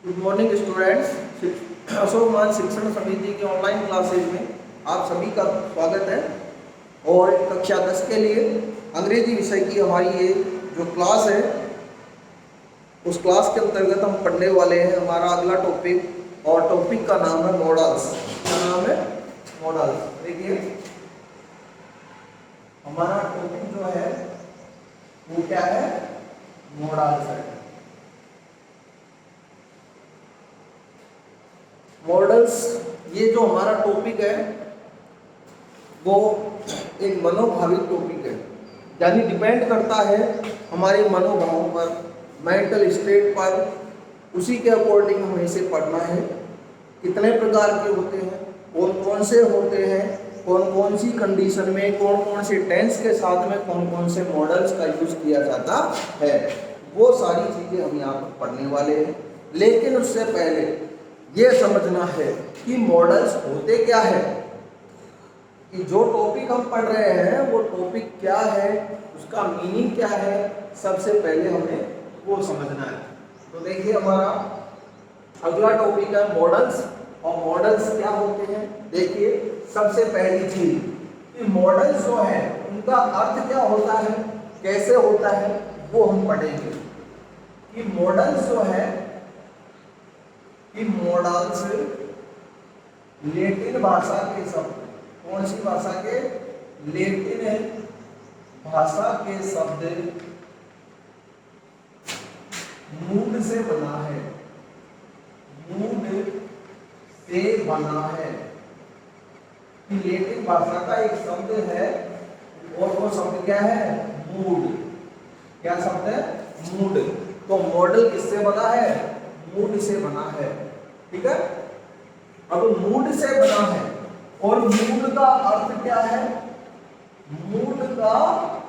Good morning students. Ashok मान शिक्षण समिति की ऑनलाइन क्लासेज में आप सभी का स्वागत है। और कक्षा 10 के लिए अंग्रेजी विषय की हमारी ये जो क्लास है, उस क्लास के अंतर्गत हम पढ़ने वाले हैं हमारा अगला टॉपिक, और टॉपिक का नाम है मॉडल्स। क्या नाम है? मॉडल्स। देखिए, हमारा टॉपिक जो है वो क्या है? मॉडल्स है। मॉडल्स, ये जो हमारा टॉपिक है वो एक मनोभाविक टॉपिक है, यानी डिपेंड करता है हमारे मनोभावों पर, मेंटल स्टेट पर। उसी के अकॉर्डिंग हमें इसे पढ़ना है। कितने प्रकार के होते हैं, कौन कौन से होते हैं, कौन कौन सी कंडीशन में, कौन कौन से टेंस के साथ में कौन कौन से मॉडल्स का यूज किया जाता है, वो सारी चीजें हम यहाँ पर पढ़ने वाले हैं। लेकिन उससे पहले ये समझना है कि मॉडल्स होते क्या है, कि जो टॉपिक हम पढ़ रहे हैं वो टॉपिक क्या है, उसका मीनिंग क्या है, सबसे पहले हमें वो समझना है। तो देखिए, हमारा अगला टॉपिक है मॉडल्स। और मॉडल्स क्या होते हैं? देखिए, सबसे पहली चीज कि मॉडल्स जो है उनका अर्थ क्या होता है, कैसे होता है, वो हम पढ़ेंगे। कि मॉडल्स जो है, कि मॉडल्स लैटिन भाषा के शब्द, कौन सी भाषा के? लैटिन भाषा के शब्द मूड से बना है। मूड से बना है। कि लैटिन भाषा का एक शब्द है, और वो शब्द क्या है? मूड। क्या शब्द है? मूड। तो मॉडल किससे बना है? मूड से बना है। ठीक है। अब मूड से बना है, और मूड का अर्थ क्या है? मूड का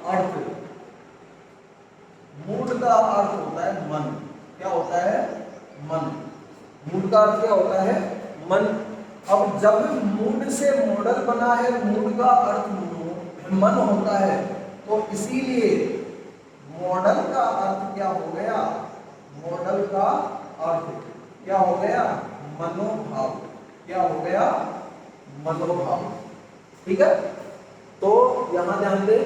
अर्थ, मूड का अर्थ होता है मन। क्या होता है? मन। मूड का अर्थ क्या होता है? मन। अब जब मूड से मॉडल बना है, मूड का अर्थ मन होता है, तो इसीलिए मॉडल का अर्थ क्या हो गया? मॉडल का अर्थ क्या हो गया? मनोभाव। क्या हो गया? मनोभाव। ठीक है। तो यहां ध्यान दें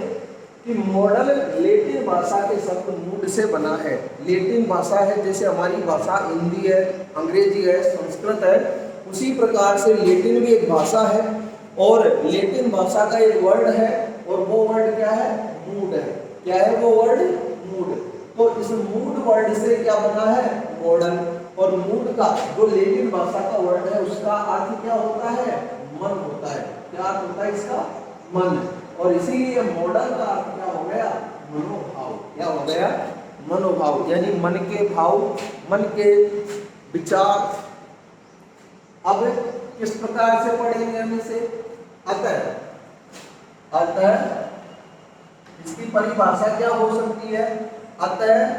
कि मॉडल लैटिन भाषा के शब्द मूड से बना है। लैटिन भाषा है, जैसे हमारी भाषा हिंदी है, अंग्रेजी है, संस्कृत है, उसी प्रकार से लैटिन भी एक भाषा है। और लैटिन भाषा का एक वर्ड है, और वो वर्ड क्या है? मूड है। क्या है वो वर्ड? मूड। तो इस मूड वर्ड से क्या बना है? मॉडल। और मूड का जो लैटिन भाषा का वर्ड है, उसका अर्थ क्या होता है? मन होता है। क्या अर्थ होता है इसका? मन। और इसीलिए मॉडल का अर्थ क्या हो गया? मनोभाव। क्या हो गया? मनोभाव, यानी मन के भाव, मन के विचार। अब किस प्रकार से पढ़ेंगे हम इसे? अतः, अतः इसकी परिभाषा क्या हो सकती है? अतः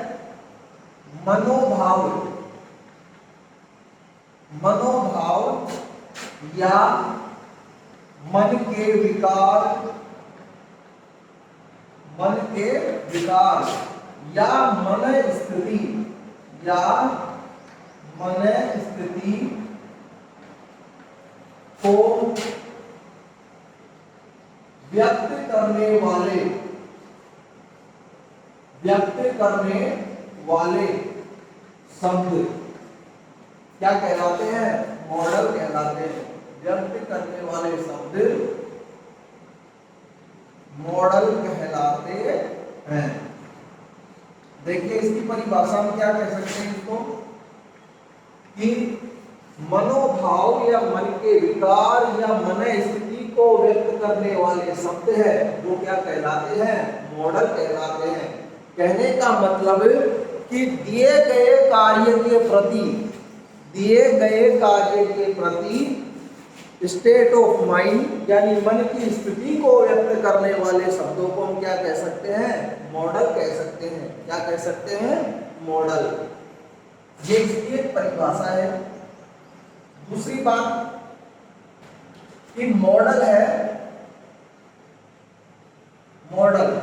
मनोभाव, मनोभाव या मन के विकार, मन के विकार या मन स्थिति, या मन स्थिति को व्यक्त करने वाले, व्यक्त करने वाले शब्द क्या कहलाते हैं? मॉडल कहलाते हैं। व्यक्त करने वाले शब्द मॉडल कहलाते हैं। देखिए, इसकी परिभाषा में क्या कह सकते हैं इसको? कि मनोभाव या मन के विकार या मन स्थिति को व्यक्त करने वाले शब्द है, वो क्या कहलाते हैं? मॉडल कहलाते हैं। कहने का मतलब कि दिए गए कार्य के प्रति, दिए गए कार्य के प्रति स्टेट ऑफ माइंड, यानी मन की स्थिति को व्यक्त करने वाले शब्दों को हम क्या कह सकते हैं? मॉडल कह सकते हैं। क्या कह सकते हैं? मॉडल। ये इसकी एक परिभाषा है। दूसरी बात कि मॉडल है, मॉडल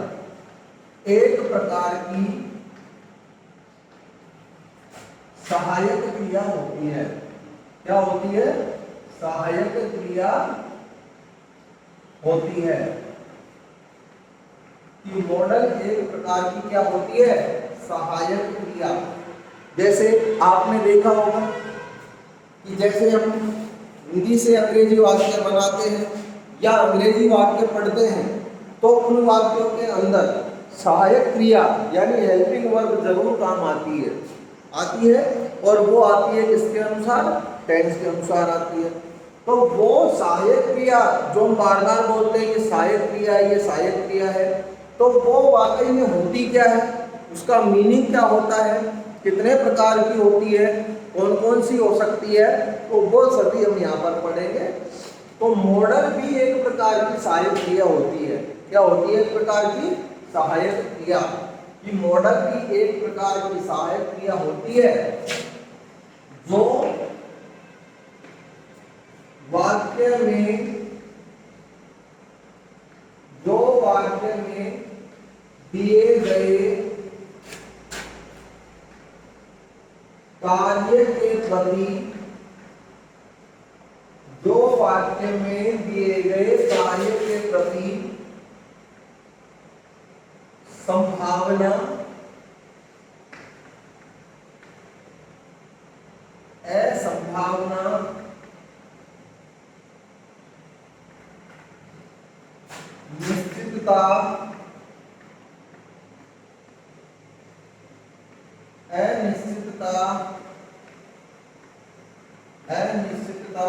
एक प्रकार की सहायक क्रिया होती है। क्या होती है? सहायक क्रिया होती है। कि मॉडल एक प्रकार की क्या होती है? सहायक क्रिया। जैसे आपने देखा होगा कि जैसे हम हिंदी से अंग्रेजी वाक्य बनाते हैं या अंग्रेजी वाक्य पढ़ते हैं तो उन वाक्यों के अंदर सहायक क्रिया यानी हेल्पिंग वर्ब जरूर काम आती है और वो आती है किसके अनुसार? टेंस के अनुसार आती है। तो वो सहायक क्रिया जो हम बार बार बोलते हैं कि सहायक क्रिया ये सहायक क्रिया है, तो वो वाकई में होती क्या है, उसका मीनिंग क्या होता है, कितने प्रकार की होती है, कौन कौन सी हो सकती है, तो वो सभी हम यहाँ पर पढ़ेंगे। तो मॉडल भी एक प्रकार की सहायक क्रिया होती है। क्या होती है? एक प्रकार की सहायक क्रिया। कि मॉडल भी एक प्रकार की सहायक क्रिया होती है जो वाक्य में दिए गए कार्य के प्रति संभावना असंभावना निश्चितता अनिश्चितता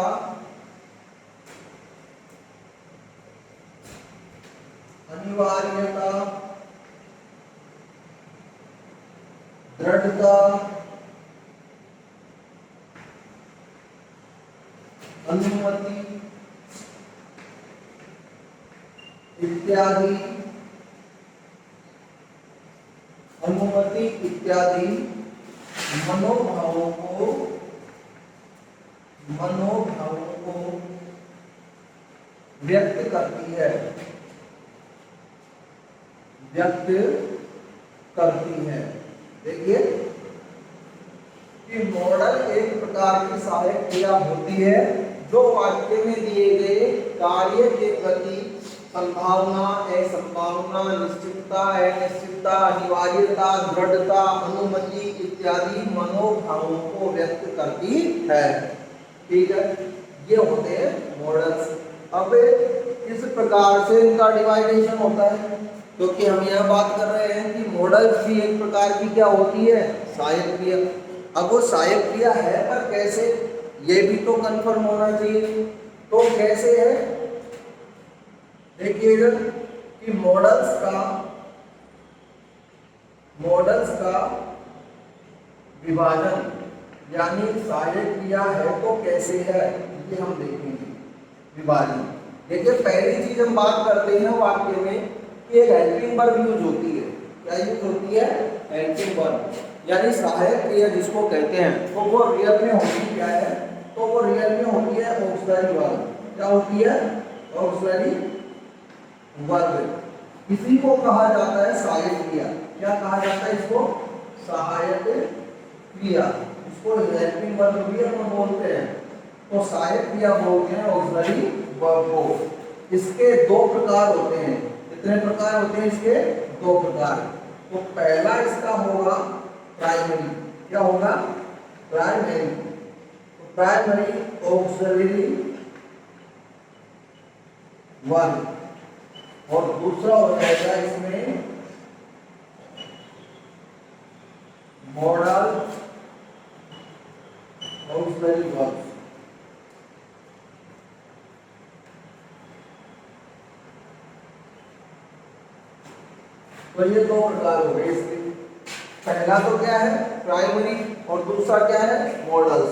अनिवार्यता दृढ़ता अनुमति इत्यादि मनोभावों को व्यक्त करती है। देखिए कि मॉडल एक प्रकार की सहायक क्रिया होती है जो वाक्य में दिए गए कार्य के प्रति संभावना असंभावना निश्चितता अनिश्चितता अनिवार्यता दृढ़ता अनुमति इत्यादि मनोभावों को व्यक्त करती है। ठीक है, ये होते हैं मॉडल्स। अब इस प्रकार से इनका डिवाइडेशन होता है क्योंकि हम यहाँ बात कर रहे हैं कि मॉडल्स भी एक प्रकार की क्या होती है? सहायक क्रिया। अब वो सहायक क्रिया है पर कैसे, ये भी तो कंफर्म होना चाहिए। तो कैसे है? देखिएगा कि मॉडल्स का विभाजन यानी सहायक क्रिया है तो कैसे है ये हम देखेंगे। विभाजन देखिए, पहली चीज हम बात करते हैं वाक्य में कि एक हेल्पिंग वर्ब यूज होती है। क्या यूज होती है? हेल्पिंग वर्ब यानी सहायक क्रिया जिसको कहते हैं। तो वो रियल में होती क्या है? तो वो रियल में होती है ऑक्सिलरी वर्ब। क्या होती है? Auxiliary verb. इसी को कहा जाता है सहायक क्रिया। क्या कहा जाता है इसको? सहायक क्रिया। इसको हेल्पिंग वर्ब भी हम बोलते हैं। तो सहायक क्रिया बोलते हैं ऑक्सिलरी वर्ब को। इसके दो प्रकार होते हैं। कितने प्रकार होते हैं इसके? दो प्रकार। तो पहला इसका होगा प्राइमरी। क्या होगा? प्राइमरी। तो प्राइमरी ऑक्सिलरी वर्ब और दूसरा हो जाएगा इसमें मॉडल ऑक्सिलरी वर्ब। तो ये दो प्रकार हो गए इसके। पहला तो क्या है? प्राइमरी और दूसरा क्या है? मॉडल्स।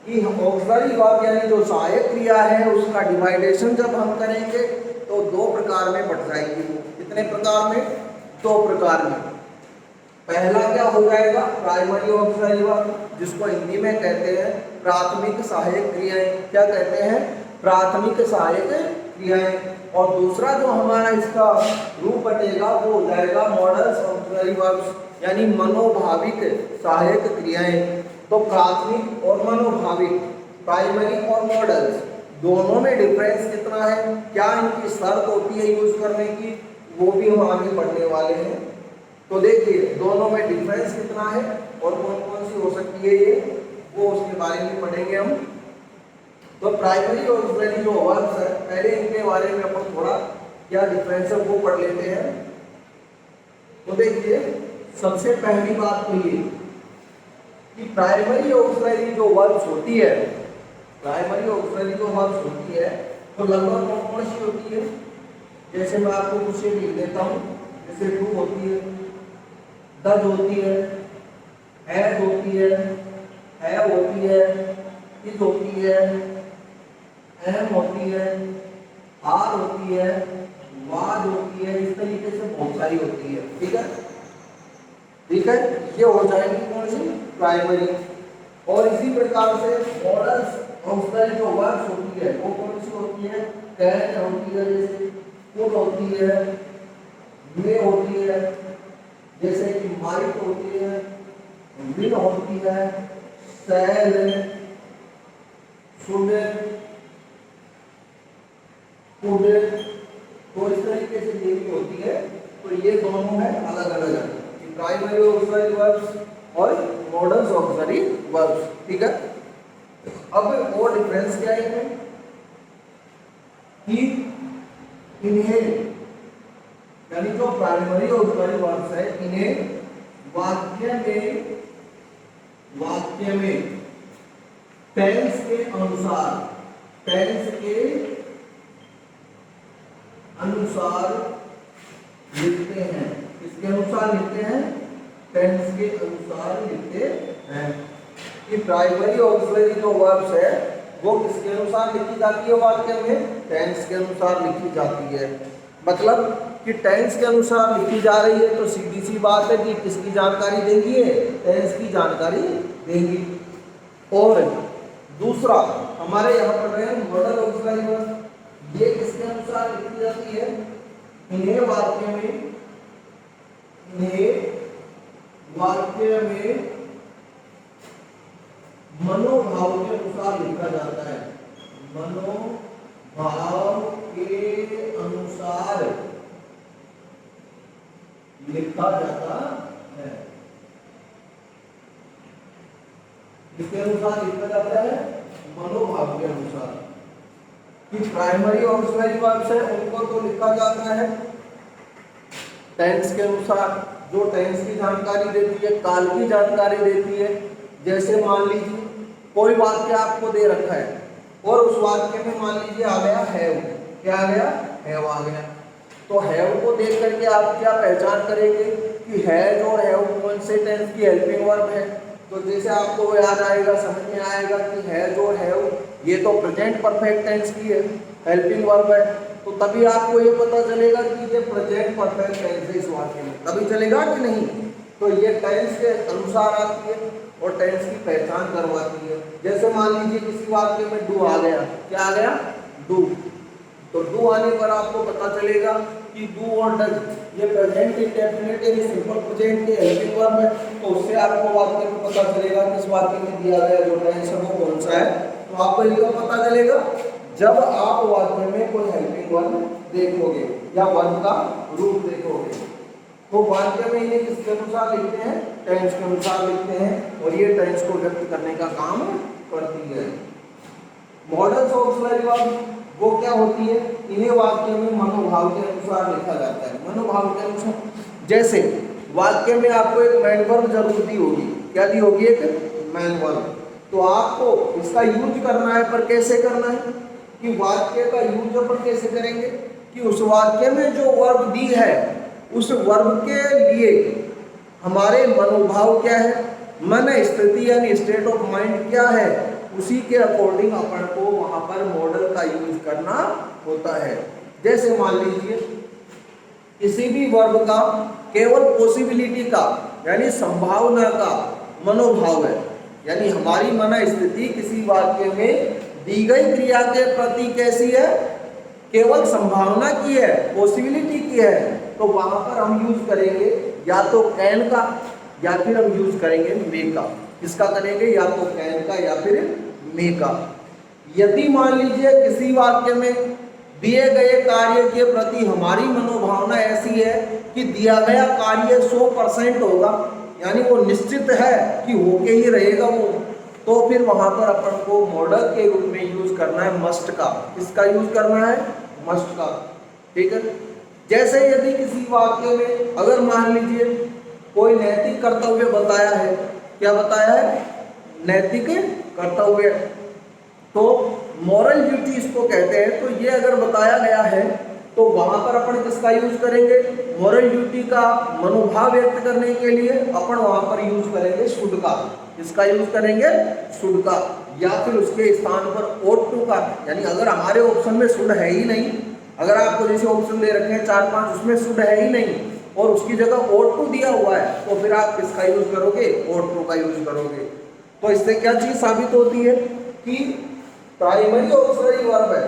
कि ऑक्सिलरी वर्ब यानी जो सहायक क्रिया है उसका डिवाइडेशन जब हम करेंगे तो दो प्रकार में बट जाएगी। कितने प्रकार में? दो प्रकार में। पहला क्या हो जाएगा? प्राइमरी ऑक्सिलरी वर्ब जिसको हिंदी में कहते हैं प्राथमिक सहायक क्रियाएं। क्या कहते हैं? प्राथमिक सहायक क्रियाएं। और दूसरा जो हमारा इसका रूप बनेगा वो हो जाएगा मॉडल्स ऑक्सिलरी वर्ब्स यानी मनोभाविक सहायक क्रियाएं। तो प्राथमिक और मनोभाविक, प्राइमरी और मॉडल्स, दोनों में डिफरेंस कितना है, क्या इनकी शर्त होती है यूज करने की, वो भी हम आगे पढ़ने वाले हैं। तो देखिए दोनों में डिफरेंस कितना है और कौन कौन सी हो सकती है ये, वो उसके बारे में पढ़ेंगे हम। तो प्राइमरी और ऑक्सिलरी जो वर्ब्स है, पहले इनके बारे में अपन थोड़ा क्या डिफरेंस है वो पढ़ लेते हैं। तो देखिए सबसे पहली बात तो ये कि प्राइमरी और ऑक्सिलरी जो वर्ब्स होती है, प्राइमरी और ऑक्सिलरी जो वर्ब्स होती है तो लगभग कौन कौन सी होती है, जैसे मैं आपको कुछ लिख देता हूँ, जैसे टू होती है, दज होती है होती है होती है, इज होती है, एम होती है, आर होती है, वाज होती है, इस तरीके से बहुत सारी होती है। ठीक है, ठीक है, ये हो जाएगी कौन सी, प्राइमरी। और इसी प्रकार से मॉडल्स ऑक्सिलरी जो वर्ब्स होती है वो कौन सी होती है, कैन होती है, जैसे कुड होती है, मे होती है, जैसे कि माइट होती है, विल होती है, शैल, शुड, कुड, तो इस तरीके से ये भी होती है। तो ये दोनों है अलग अलग है, प्राइमरी ऑक्सिलरी वर्ब्स और मॉडल्स ऑक्सिलरी वर्ब्स। ठीक है, अब और डिफरेंस क्या है इनमें कि इन्हें, यानी जो प्राइमरी ऑक्सिलरी वर्ब्स है इन्हें वाक्य में टेंस के अनुसार, टेंस के अनुसार लिखते हैं। किसके अनुसार लिखते हैं, टेंस के अनुसार लिखते हैं। कि प्राइमरी ऑक्सिलरी जो वर्ब्स है वो किसके अनुसार लिखी जाती है वाक्य में, टेंस के अनुसार लिखी जाती है। मतलब कि टेंस के अनुसार लिखी जा रही है तो सीधी सी बात है कि किसकी जानकारी देंगी है, टेंस की जानकारी देंगी। और दूसरा हमारे यहाँ पढ़ रहे हैं मॉडल ऑक्सिलरी वर्ब, ये किसके अनुसार लिखी जाती है, इन्हें वाक्य में मनोभाव के अनुसार लिखा जाता है, मनोभाव के अनुसार लिखा जाता है। किसके अनुसार लिखा जाता है, मनोभाव के अनुसार। कि प्राइमरी ऑक्सिलरी वर्ब्स है उनको तो लिखा जाता है टेंस के अनुसार, जो टेंस की जानकारी देती है, काल की जानकारी देती है। जैसे मान लीजिए कोई वाक्य आपको दे रखा है और उस वाक्य में मान लीजिए आ गया हैव, क्या आ गया, हैव आ गया, तो हैव को देख करके आप क्या पहचान करेंगे कि हैज और हैव कौन से टेंस की हेल्पिंग वर्ब है। तो जैसे आपको याद आएगा, समझ में आएगा कि हैज और हैव ये तो प्रेजेंट परफेक्ट टेंस की है, हेल्पिंग वर्ब है, तो तभी आपको ये पता चलेगा कि ये प्रेजेंट परफेक्ट टेंस है इस वाक्य में, तभी चलेगा कि नहीं। तो ये टेंस के अनुसार आती है और टेंस की पहचान करवाती है। जैसे मान लीजिए किसी वाक्य में डू आ गया, क्या आ गया, डू, तो डू आने पर आपको पता चलेगा कि डू और डज ये प्रेजेंट इंडेफिनिट यानी सिंपल प्रेजेंट के हेल्पिंग वर्ब है, तो उससे आपको वाक्य में पता चलेगा कि इस वाक्य में दिया गया जो टेंस है वो कौन सा है। तो आपको ये पता चलेगा जब आप वाक्य में कोई हेल्पिंग वर्ब देखोगे या वर्ब का रूप देखोगे। तो वाक्य में इन्हें किसके अनुसार लिखते हैं, टेंस के अनुसार लिखते हैं और ये टेंस को व्यक्त करने का काम करती है। मॉडल्स ऑक्सिलरी वर्ब वो क्या होती है, इन्हें वाक्य में मनोभाव के अनुसार लिखा जाता है, मनोभाव के अनुसार। जैसे वाक्य में आपको एक मैन वर्ब जरूर दी होगी, क्या दी होगी, एक मैन वर्ब, तो आपको इसका यूज करना है, पर कैसे करना है कि वाक्य का यूज अपन कैसे करेंगे कि उस वाक्य में जो वर्ब दी है उस वर्ब के लिए हमारे मनोभाव क्या है, मन स्थिति यानी स्टेट ऑफ माइंड क्या है, उसी के अकॉर्डिंग अपन को वहां पर मॉडल का यूज करना होता है। जैसे मान लीजिए किसी भी वर्ब का केवल पॉसिबिलिटी का यानी संभावना का मनोभाव है, यानी हमारी मन स्थिति किसी वाक्य में दी गई क्रिया के प्रति कैसी है, केवल संभावना की है, पॉसिबिलिटी की है, तो वहां पर हम यूज करेंगे या तो कैन का या फिर हम यूज करेंगे मे का। किसका करेंगे, या तो कैन का या फिर मे का। यदि मान लीजिए किसी वाक्य में दिए गए कार्य के प्रति हमारी मनोभावना ऐसी है कि दिया गया कार्य 100% होगा, यानी वो निश्चित है कि होके ही रहेगा वो, तो फिर वहां पर अपन को मॉडल के रूप में यूज करना है मस्ट का। किसका यूज करना है, मस्ट का। ठीक है। जैसे यदि किसी वाक्य में अगर मान लीजिए कोई नैतिक कर्तव्य बताया है, क्या बताया है, नैतिक कर्तव्य, तो मॉरल ड्यूटी इसको कहते हैं। तो ये अगर बताया गया है तो वहां पर अपन किसका यूज करेंगे, मॉरल ड्यूटी का मनोभाव व्यक्त करने के लिए अपन वहां पर यूज करेंगे शुड का। किसका यूज करेंगे, शुड का। या फिर उसके स्थान पर ought to का, यानी अगर हमारे ऑप्शन में शुड है ही नहीं, अगर आपको जैसे ऑप्शन दे रखे हैं 4-5 उसमें शुड है ही नहीं और उसकी जगह ought to दिया हुआ है, तो फिर आप किसका यूज करोगे, ought to का यूज करोगे। तो इससे क्या चीज साबित होती है कि प्राइमरी ऑक्सिलरी वर्ब है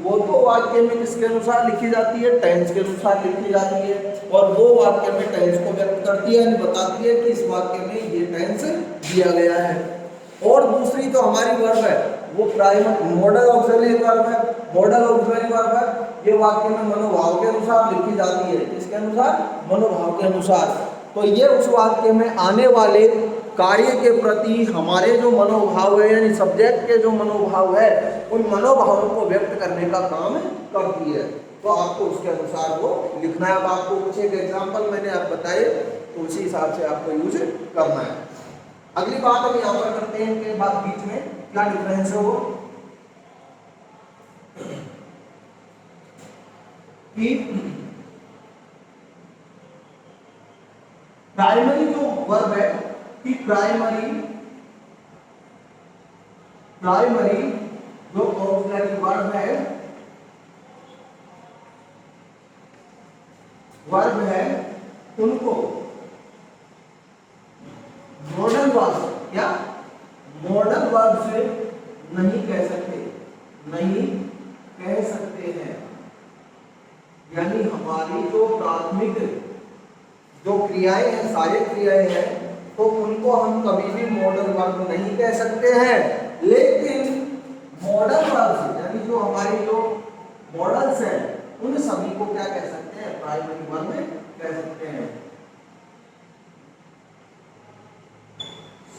वो तो वाक्य में किसके अनुसार लिखी जाती है, टेंस के अनुसार लिखी जाती है, और वो वाक्य में टेंस को व्यक्त करती है, यानी बताती है कि इस वाक्य में ये टेंस दिया गया है। और दूसरी तो हमारी वर्ब है वो प्राइमरी मॉडल ऑक्सिलरी वर्ब है। मॉडल ऑक्सिलरी वर्ब है, ये वाक्य में मनोभाव के अनुसार लिखी जाती है। किसके अनुसार, मनोभाव के अनुसार। तो ये उस वाक्य में आने वाले कार्य के प्रति हमारे जो मनोभाव है, यानी सब्जेक्ट के जो मनोभाव है, उन मनोभावों को व्यक्त करने का काम करती है। तो आपको उसके अनुसार वो लिखना है। अब आपको कुछ एक एग्जाम्पल मैंने आप बताए, तो उसी हिसाब से आपको यूज करना है। अगली बात हम यहाँ पर करते हैं कि बात बीच में क्या डिफरेंस है वो, कि प्राइमरी जो वर्ब है कि प्राइमरी जो ऑक्सिलरी वर्ब है उनको मॉडल वर्ब, क्या मॉडल वर्ब से नहीं कह सकते हैं। यानी हमारी जो प्राथमिक जो क्रियाएं हैं, सहायक क्रियाएं हैं, तो उनको हम कभी भी मॉडल वर्ब नहीं कह सकते हैं। लेकिन मॉडल वर्ब यानी जो हमारी जो मॉडल्स हैं उन सभी को क्या कह सकते हैं, प्राइमरी वर्ब कह सकते हैं।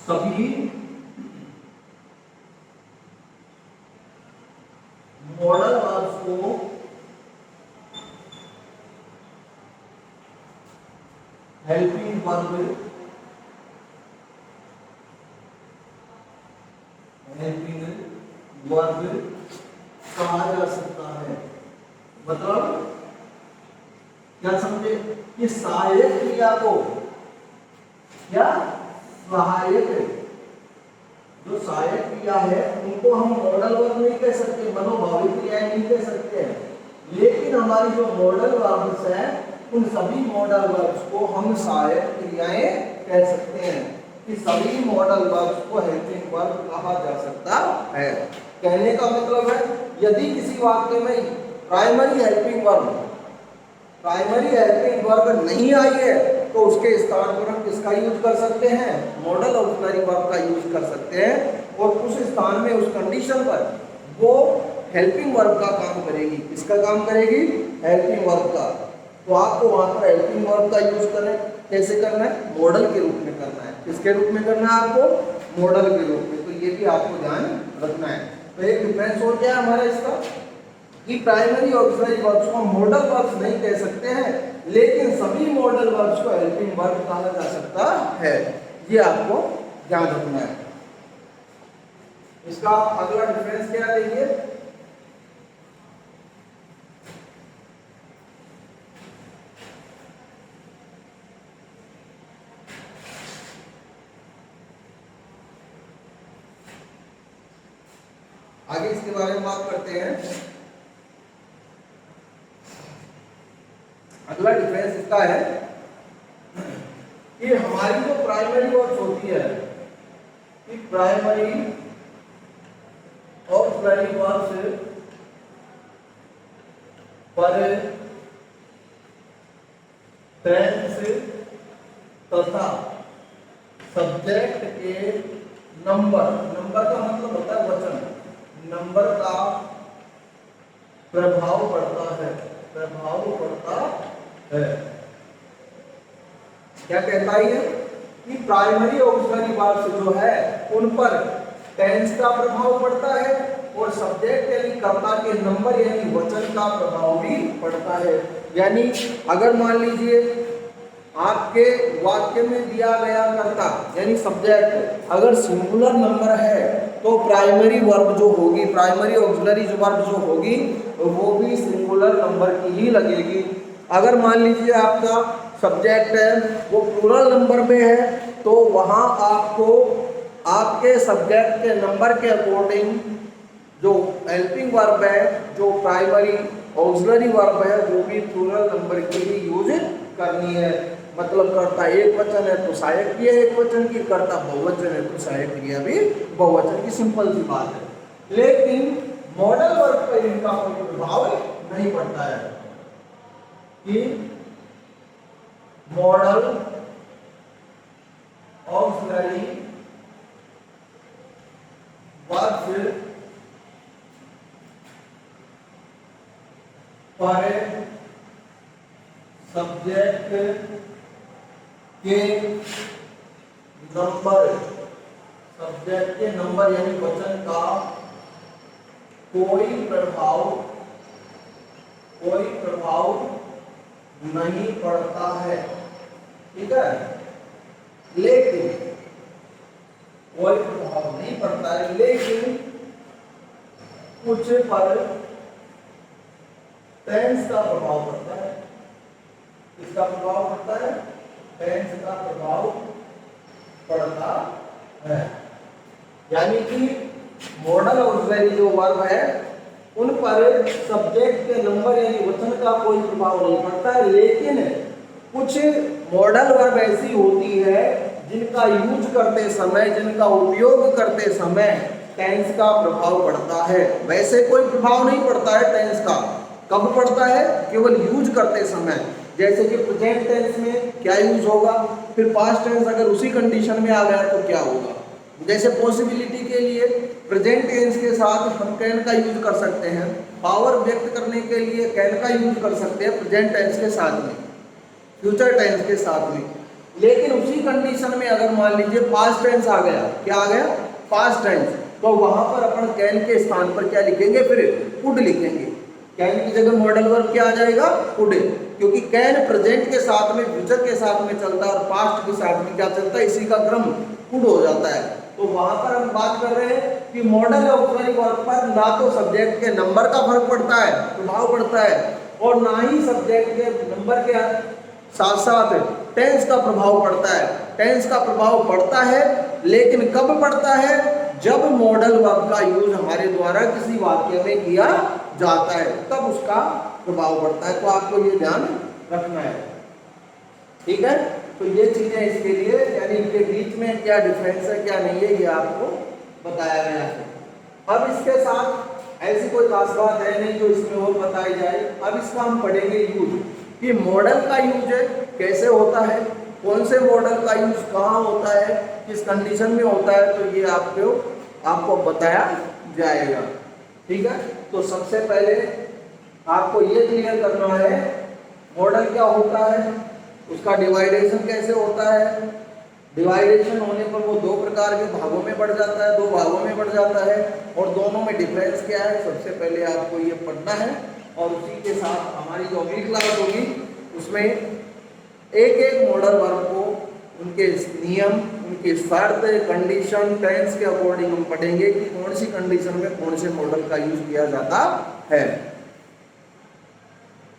सभी मॉडल वर्ब्स को हेल्पिंग वर्ब कहा जा सकता है। मतलब क्या समझे कि सहायक क्रिया को, क्या सहायक जो सहायक क्रिया है उनको हम मॉडल वर्ब नहीं कह सकते, मनोभावी क्रियाएं नहीं कह सकते हैं। लेकिन हमारी जो मॉडल वर्ब्स है उन सभी मॉडल वर्ब्स को हम सहायक क्रियाएं कह सकते हैं, कि सभी मॉडल वर्ब्स को हेल्पिंग वर्ब कहा जा सकता है। कहने का मतलब है यदि किसी वाक्य में प्राइमरी हेल्पिंग वर्ब नहीं आई है तो उसके स्थान पर हम किसका यूज कर सकते हैं, मॉडल ऑक्सिलरी वर्ब का यूज कर सकते हैं। और उस स्थान में उस कंडीशन पर वो हेल्पिंग वर्ब का काम करेगी। किसका काम करेगी, हेल्पिंग वर्ब का। तो आपको वहां पर हेल्पिंग वर्ब का यूज करें, कैसे करना है, मॉडल के रूप में करना है। किसके रूप में करना है आपको, मॉडल के रूप में। तो ये भी आपको ध्यान रखना है। तो एक डिफरेंस हो गया हमारा इसका कि प्राइमरी ऑक्सिलरी वर्ब्स को मॉडल वर्ब्स नहीं कह सकते हैं, लेकिन सभी मॉडल वर्ब्स को हेल्पिंग वर्ब कहा जा सकता है। ये आपको ध्यान रखना है। इसका अगला डिफरेंस क्या देखिए, आगे इसके बारे में बात करते हैं। अगला डिफरेंस इसका है कि हमारी जो प्राइमरी वर्ब्स होती है कि प्राइमरी ऑक्सिलरी वर्ब्स पर टेंस तथा सब्जेक्ट के नंबर, नंबर का मतलब होता है वचन, नंबर का प्रभाव पड़ता है, प्रभाव पड़ता है। क्या कहता है ये कि प्राइमरी ऑक्सिलरी वर्ब्स जो है उन पर टेंस का प्रभाव पड़ता है और सब्जेक्ट यानी कर्ता के नंबर यानी वचन का प्रभाव भी पड़ता है। यानी अगर मान लीजिए आपके वाक्य में दिया गया कर्ता यानी सब्जेक्ट अगर सिंगुलर नंबर है तो प्राइमरी वर्ब जो होगी, प्राइमरी ऑक्सिलरी वर्ब जो होगी वो भी सिंगुलर नंबर की ही लगेगी। अगर मान लीजिए आपका सब्जेक्ट है वो प्लूरल नंबर में है तो वहां आपको आपके सब्जेक्ट के नंबर के अकॉर्डिंग जो हेल्पिंग वर्ब है, जो प्राइमरी ऑक्सिलरी वर्ब है वो भी प्लूरल नंबर की ही यूज करनी है। मतलब कर्ता एक वचन है तो सहायक क्रिया एक वचन की, कर्ता बहुवचन है तो सहायक क्रिया भी बहुवचन की, सिंपल सी बात है। लेकिन मॉडल वर्ब पर इनका कोई प्रभाव नहीं पड़ता है कि मॉडल ऑक्सिलरी वर्ब पर सब्जेक्ट के नंबर, सब्जेक्ट के नंबर यानी वचन का कोई प्रभाव नहीं पड़ता है, ठीक है। लेकिन कोई प्रभाव नहीं पड़ता है, लेकिन कुछ पर टेंस का प्रभाव पड़ता है। किसका प्रभाव पड़ता है? टेंस का प्रभाव पड़ता है। यानी कि मॉडल ऑक्सिलरी जो वर्ब है उन पर सब्जेक्ट के नंबर यानी वचन का कोई प्रभाव नहीं पड़ता है, लेकिन कुछ मॉडल वर्ब ऐसी होती है जिनका यूज करते समय, जिनका उपयोग करते समय टेंस का प्रभाव पड़ता है। वैसे कोई प्रभाव नहीं पड़ता है टेंस का। कब पड़ता है? केवल यूज करते समय। जैसे कि प्रेजेंट टेंस में क्या यूज होगा, फिर पास्ट टेंस अगर उसी कंडीशन में आ गया तो क्या होगा। जैसे पॉसिबिलिटी के लिए प्रेजेंट टेंस के साथ हम कैन का यूज कर सकते हैं, पावर व्यक्त करने के लिए कैन का यूज कर सकते हैं प्रेजेंट टेंस के साथ में, फ्यूचर टेंस के साथ में। लेकिन उसी कंडीशन में अगर मान लीजिए पास्ट टेंस आ गया, क्या आ गया? पास्ट टेंस, तो वहां पर अपन कैन के स्थान पर क्या लिखेंगे? फिर कुड लिखेंगे। कैन की जगह मॉडल वर्ब क्या आ जाएगा? कुड, क्योंकि कैन प्रेजेंट के साथ में, फ्यूचर के साथ में चलता है और पास्ट के साथ में क्या चलता है, इसी का क्रम कुड हो जाता है। तो वहां पर हम बात कर रहे हैं कि मॉडल ऑक्सिलरी वर्ब पर ना तो सब्जेक्ट के नंबर का फर्क पड़ता है, प्रभाव पड़ता है, और ना ही सब्जेक्ट के नंबर के साथ साथ टेंस का प्रभाव पड़ता है। टेंस का प्रभाव पड़ता है, लेकिन कब पड़ता है? जब मॉडल वर्ब का यूज हमारे द्वारा किसी वाक्य में किया जाता है, तब उसका प्रभाव पड़ता है। तो आपको ये ध्यान रखना है, ठीक है। तो ये चीजें इसके लिए, यानी इनके बीच में क्या डिफरेंस है क्या नहीं है, ये आपको बताया गया है। अब इसके साथ ऐसी कोई खास बात है नहीं जो इसमें और बताई जाए। अब इसका हम पढ़ेंगे यूज, कि मॉडल का यूज कैसे होता है, कौन से मॉडल का यूज कहाँ होता है, किस कंडीशन में होता है, तो ये आपको बताया जाएगा, ठीक है। तो सबसे पहले आपको ये क्लियर करना है मॉडल क्या होता है, उसका डिवाइडेशन कैसे होता है। डिवाइडेशन होने पर वो दो प्रकार के भागों में बढ़ जाता है, दो भागों में बढ़ जाता है, और दोनों में डिफरेंस क्या है, सबसे पहले आपको ये पढ़ना है। और उसी के साथ हमारी जो अगली क्लास होगी उसमें एक एक मॉडल वर्ब को उनके नियम, उनकी शर्त, कंडीशन, टेंस के अकॉर्डिंग हम पढ़ेंगे कि कौन सी कंडीशन में कौन से मॉडल का यूज किया जाता है।